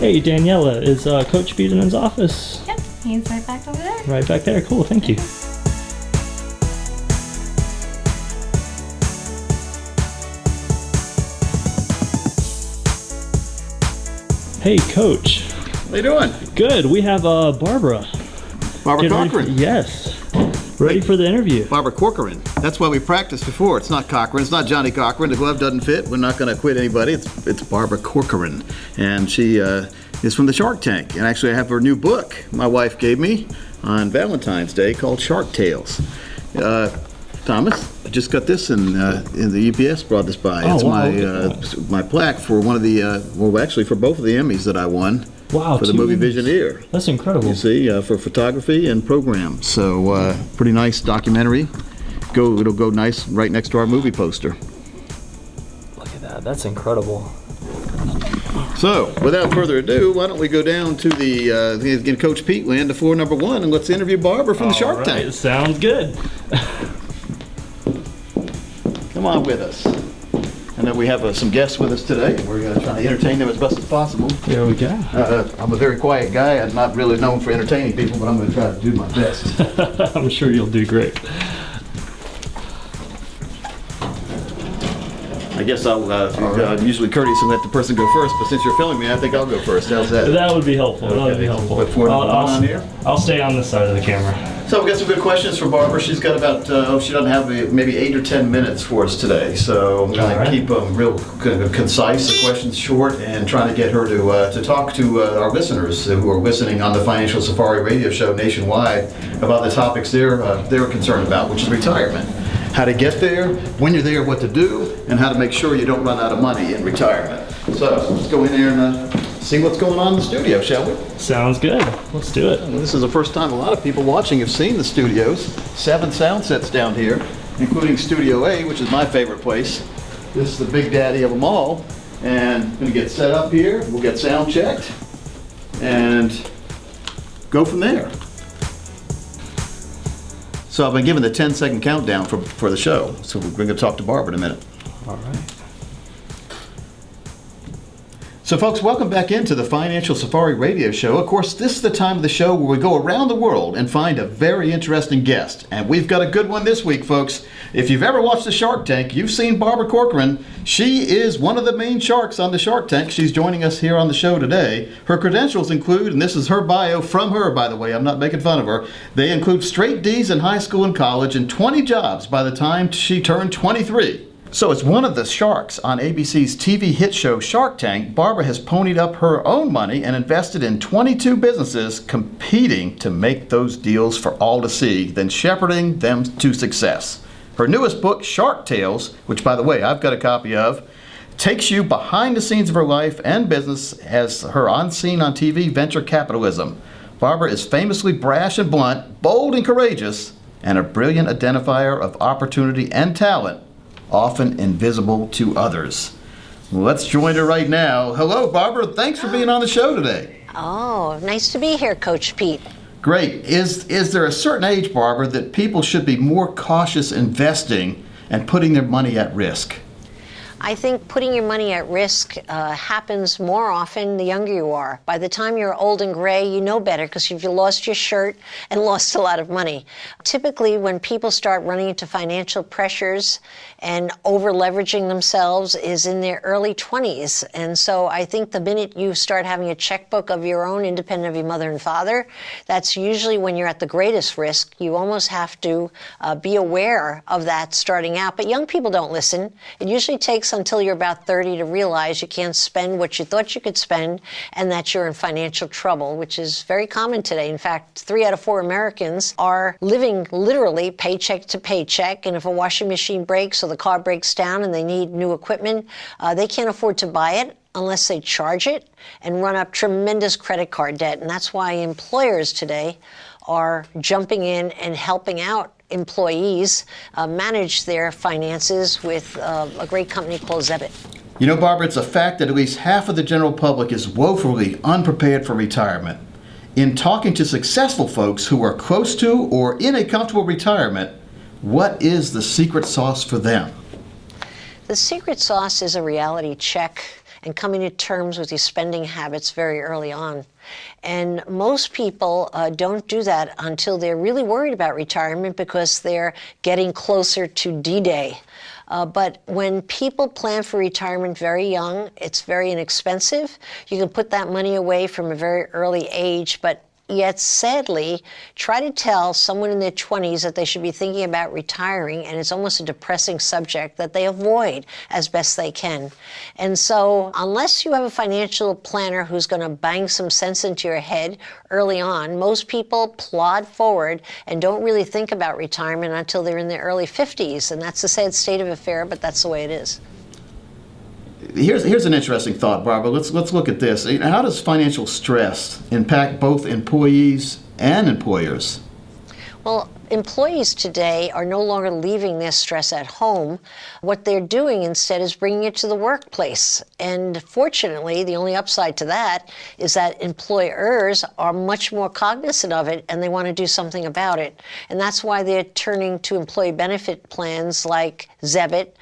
Hey, Daniela, is Coach Beeden's office? Yep, he's right back over there. Right back there. Cool, thank you. Hey, Coach. How you doing? Good. We have Barbara. Barbara Corcoran. Yes. Ready for the interview. Barbara Corcoran. That's why we practiced before. It's not Cochran. It's not Johnny Cochran. The glove doesn't fit. We're not going to quit anybody. It's Barbara Corcoran. And she is from the Shark Tank. And actually, I have her new book my wife gave me on Valentine's Day called Shark Tales. Thomas, I just got this in the UPS brought this by. Oh, it's wow, my plaque for one of the, well, actually for both of the Emmys that I won. Wow, for the movie Visioneer. That's incredible. You see, for photography and program. So, pretty nice documentary. It'll go nice right next to our movie poster. Look at that. That's incredible. So, without further ado, why don't we go down to the Coach Pete land to floor number 1, and let's interview Barbara from the Shark Tank. Sounds good. Come on with us. And then we have some guests with us today. We're going to try to entertain them as best as possible. Here we go. I'm a very quiet guy. I'm not really known for entertaining people, but I'm going to try to do my best. I'm sure you'll do great. I guess I'm usually courteous and let the person go first, but since you're filming me, I think I'll go first. How's that? That would be helpful. That would be helpful. Put floor number 1 on here. I'll stay on this side of the camera. So we got some good questions for Barbara. She's got about, she doesn't have maybe 8 or 10 minutes for us today. So I'm going to keep them real concise, the questions short, and trying to get her to talk to our listeners who are listening on the Financial Safari radio show nationwide about the topics they're concerned about, which is retirement. How to get there, when you're there, what to do, and how to make sure you don't run out of money in retirement. So let's go in there and see what's going on in the studio, shall we? Sounds good. Let's do it. This is the first time a lot of people watching have seen the studios. 7 sound sets down here, including Studio A, which is my favorite place. This is the big daddy of them all. And I'm going to get set up here. We'll get sound checked and go from there. So I've been given the 10-second countdown for the show. So we're going to talk to Barbara in a minute. All right. So folks, welcome back into the Financial Safari radio show. Of course, this is the time of the show where we go around the world and find a very interesting guest. And we've got a good one this week, folks. If you've ever watched the Shark Tank, you've seen Barbara Corcoran. She is one of the main sharks on the Shark Tank. She's joining us here on the show today. Her credentials include, and this is her bio from her, by the way, I'm not making fun of her, they include straight D's in high school and college and 20 jobs by the time she turned 23. So as one of the sharks on ABC's TV hit show Shark Tank, Barbara has ponied up her own money and invested in 22 businesses competing to make those deals for all to see, then shepherding them to success. Her newest book, Shark Tales, which by the way I've got a copy of, takes you behind the scenes of her life and business as her on-scene on TV venture capitalism. Barbara is famously brash and blunt, bold and courageous, and a brilliant identifier of opportunity and talent, often invisible to others. Let's join her right now. Hello, Barbara. Thanks for being on the show today. Oh, nice to be here, Coach Pete. Great. Is there a certain age, Barbara, that people should be more cautious investing and putting their money at risk? I think putting your money at risk happens more often the younger you are. By the time you're old and gray, you know better because you've lost your shirt and lost a lot of money. Typically, when people start running into financial pressures and over-leveraging themselves is in their early 20s. And so I think the minute you start having a checkbook of your own, independent of your mother and father, that's usually when you're at the greatest risk. You almost have to be aware of that starting out. But young people don't listen. It usually takes until you're about 30 to realize you can't spend what you thought you could spend and that you're in financial trouble, which is very common today. In fact, 3 out of 4 Americans are living literally paycheck to paycheck, and if a washing machine breaks or the car breaks down and they need new equipment, they can't afford to buy it unless they charge it and run up tremendous credit card debt. And that's why employers today are jumping in and helping out employees manage their finances with a great company called Zebit. You know, Barbara, it's a fact that at least half of the general public is woefully unprepared for retirement. In talking to successful folks who are close to or in a comfortable retirement, what is the secret sauce for them? The secret sauce is a reality check and coming to terms with your spending habits very early on. And most people don't do that until they're really worried about retirement because they're getting closer to D-Day. But when people plan for retirement very young, it's very inexpensive. You can put that money away from a very early age, but yet, sadly, try to tell someone in their 20s that they should be thinking about retiring, and it's almost a depressing subject that they avoid as best they can. And so, unless you have a financial planner who's going to bang some sense into your head early on, most people plod forward and don't really think about retirement until they're in their early 50s. And that's a sad state of affair, but that's the way it is. Here's an interesting thought, Barbara. Let's look at this. How does financial stress impact both employees and employers? Well, employees today are no longer leaving their stress at home. What they're doing instead is bringing it to the workplace. And fortunately, the only upside to that is that employers are much more cognizant of it and they want to do something about it. And that's why they're turning to employee benefit plans like Zebit,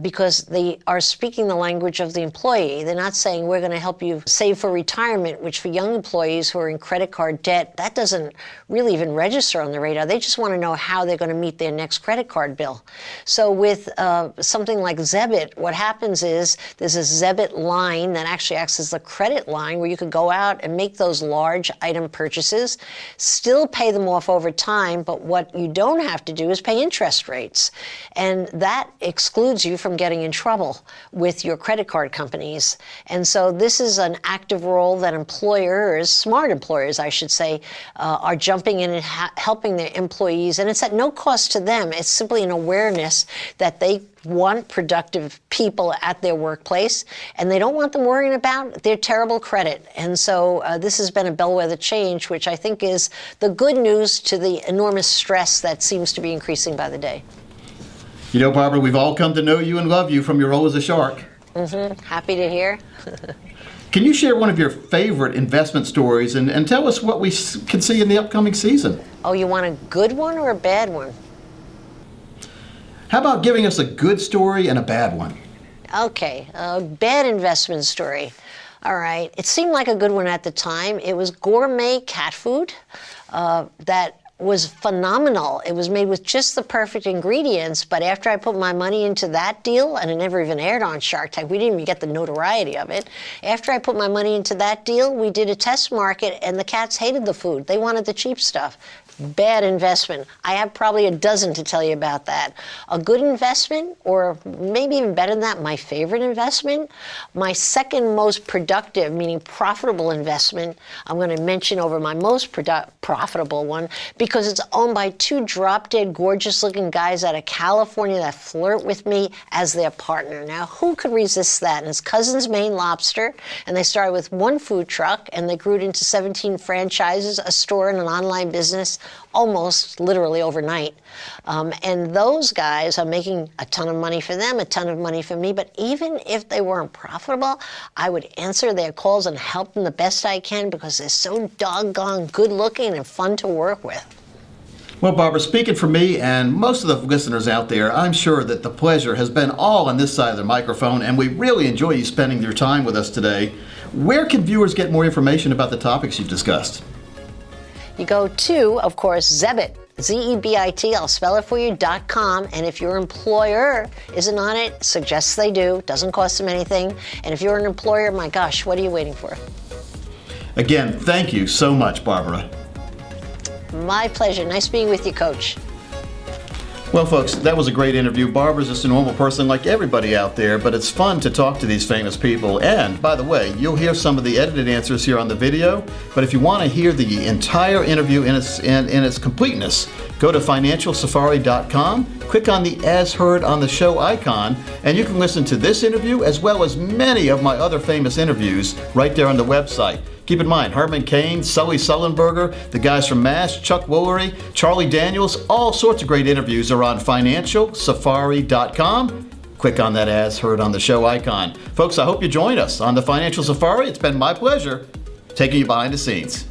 because they are speaking the language of the employee. They're not saying we're going to help you save for retirement, which for young employees who are in credit card debt, that doesn't really even register on the radar. They just want to know how they're going to meet their next credit card bill. So with something like Zebit, what happens is there's a Zebit line that actually acts as the credit line where you could go out and make those large item purchases, still pay them off over time, but what you don't have to do is pay interest rates. And that excludes you from getting in trouble with your credit card companies. And so this is an active role that employers, smart employers, I should say, are jumping in and helping their employees. And it's at no cost to them. It's simply an awareness that they want productive people at their workplace, and they don't want them worrying about their terrible credit. And so this has been a bellwether change, which I think is the good news to the enormous stress that seems to be increasing by the day. You know, Barbara, we've all come to know you and love you from your role as a shark. Mm-hmm. Happy to hear. Can you share one of your favorite investment stories and tell us what we can see in the upcoming season? Oh, you want a good one or a bad one? How about giving us a good story and a bad one? Okay, a bad investment story. All right, it seemed like a good one at the time. It was gourmet cat food that was phenomenal. It was made with just the perfect ingredients, but after I put my money into that deal, and it never even aired on Shark Tank, we didn't even get the notoriety of it. After I put my money into that deal, we did a test market, and the cats hated the food. They wanted the cheap stuff. Bad investment. I have probably a dozen to tell you about that. A good investment, or maybe even better than that, my favorite investment, my second most productive, meaning profitable investment, I'm going to mention over my most profitable one because it's owned by two drop-dead gorgeous-looking guys out of California that flirt with me as their partner. Now, who could resist that? And it's Cousins Maine Lobster, and they started with one food truck, and they grew it into 17 franchises, a store, and an online business almost literally overnight. And those guys are making a ton of money for them, a ton of money for me. But even if they weren't profitable, I would answer their calls and help them the best I can because they're so doggone good looking and fun to work with. Well, Barbara, speaking for me and most of the listeners out there, I'm sure that the pleasure has been all on this side of the microphone, and we really enjoy you spending your time with us today. Where can viewers get more information about the topics you've discussed? You go to, of course, Zebit, Z-E-B-I-T, I'll spell it for you, .com. And if your employer isn't on it, suggest they do. Doesn't cost them anything. And if you're an employer, my gosh, what are you waiting for? Again, thank you so much, Barbara. My pleasure. Nice being with you, Coach. Well, folks, that was a great interview. Barbara's just a normal person like everybody out there, but it's fun to talk to these famous people. And, by the way, you'll hear some of the edited answers here on the video, but if you want to hear the entire interview in its completeness, go to financialsafari.com, click on the As Heard on the Show icon, and you can listen to this interview as well as many of my other famous interviews right there on the website. Keep in mind, Herman Cain, Sully Sullenberger, the guys from MASH, Chuck Woolery, Charlie Daniels, all sorts of great interviews are on financialsafari.com. Click on that As Heard on the Show icon. Folks, I hope you join us on the Financial Safari. It's been my pleasure taking you behind the scenes.